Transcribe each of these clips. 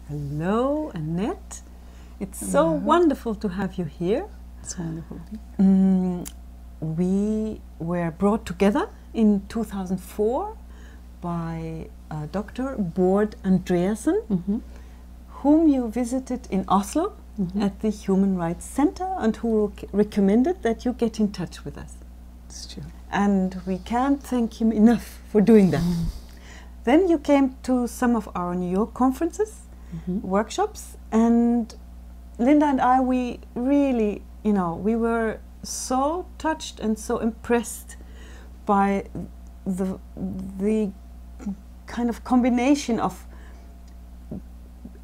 Hello, Annette. It's so wonderful to have you here. It's wonderful. We were brought together in 2004 by Dr. Bård Andreasen, whom you visited in Oslo at the Human Rights Center, and who recommended that you get in touch with us. It's true. And we can't thank him enough for doing that. Then you came to some of our New York conferences, workshops, and Linda and I, we really, we were so touched and so impressed by the kind of combination of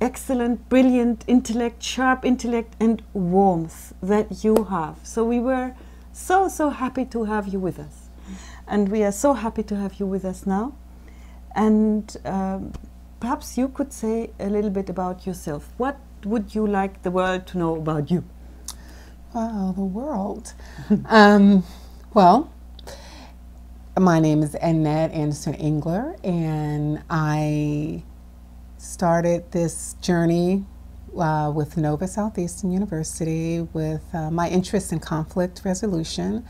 excellent, brilliant intellect, sharp intellect, and warmth that you have. So we were so happy to have you with us. And we are so happy to have you with us now. And perhaps you could say a little bit about yourself. What would you like the world to know about you? Wow, the world. Well, my name is Annette Engler, and I started this journey with Nova Southeastern University with my interest in conflict resolution.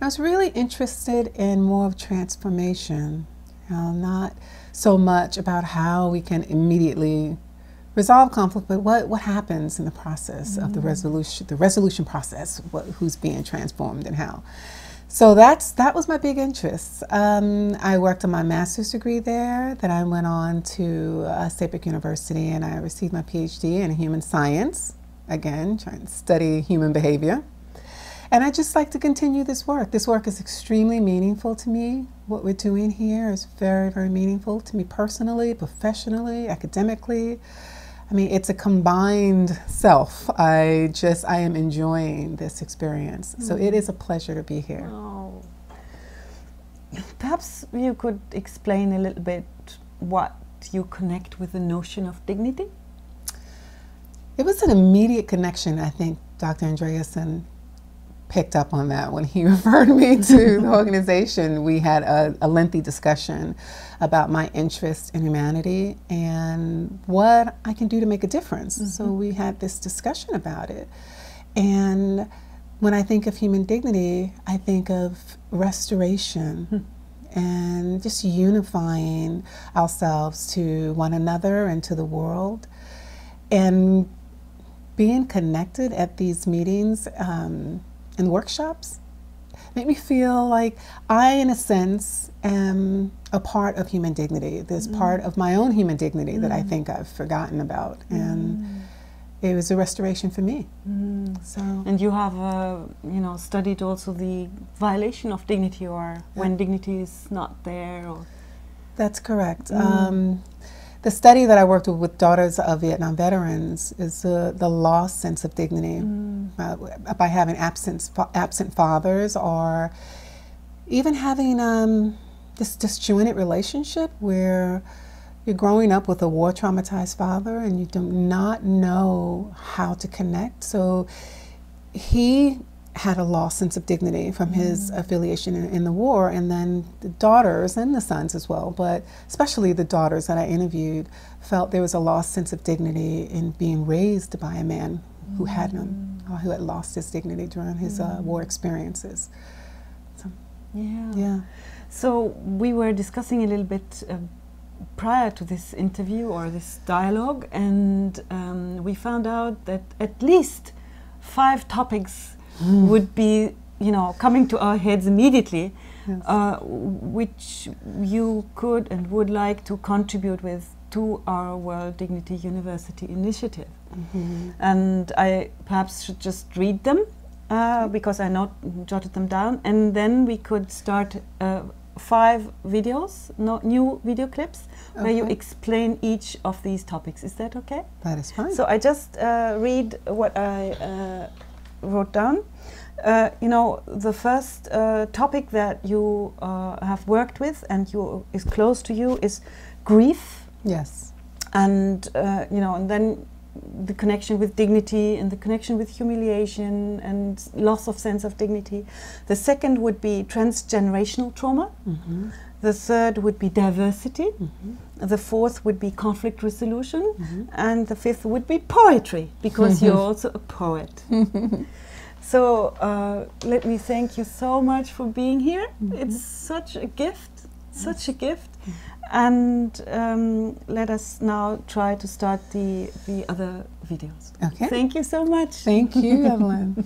I was really interested in more of transformation, not so much about how we can immediately resolve conflict, but what happens in the process of the resolution process, who's being transformed and how. So that was my big interest. I worked on my master's degree there, then I went on to State University and I received my PhD in human science, again, trying to study human behavior. And I just like to continue this work. This work is extremely meaningful to me. What we're doing here is very, very meaningful to me personally, professionally, academically. I mean, it's a combined self. I am enjoying this experience. So it is a pleasure to be here. Oh. Perhaps you could explain a little bit what you connect with the notion of dignity? It was an immediate connection. I think Dr. Andreasen picked up on that when he referred me to the organization. We had a lengthy discussion about my interest in humanity and what I can do to make a difference. So we had this discussion about it. And when I think of human dignity, I think of restoration and just unifying ourselves to one another and to the world. And being connected at these meetings and workshops make me feel like I, in a sense, am a part of human dignity. There's part of my own human dignity that I think I've forgotten about, and it was a restoration for me. So, and you have, studied also the violation of dignity, or when dignity is not there. Or that's correct. The study that I worked with daughters of Vietnam veterans is the lost sense of dignity by having absent fathers, or even having this disjointed relationship where you're growing up with a war-traumatized father and you do not know how to connect. So he had a lost sense of dignity from his affiliation in the war, and then the daughters and the sons as well, but especially the daughters that I interviewed felt there was a lost sense of dignity in being raised by a man who had none, who had lost his dignity during his war experiences. So, yeah. So we were discussing a little bit prior to this interview or this dialogue, and we found out that at least 5 topics would be, coming to our heads immediately, which you could and would like to contribute with to our World Dignity University initiative. And I perhaps should just read them because I jotted them down, and then we could start 5 videos, new video clips, where you explain each of these topics. Is that okay? That is fine. So I just read what I wrote down. The first topic that you have worked with and is close to you is grief. Yes. And and then the connection with dignity and the connection with humiliation and loss of sense of dignity. The second would be transgenerational trauma. The third would be diversity. The fourth would be conflict resolution. And the fifth would be poetry, because you're also a poet. So let me thank you so much for being here. It's such a gift, such a gift. And let us now try to start the other videos. Okay. Thank you so much. Thank you, Evelyn.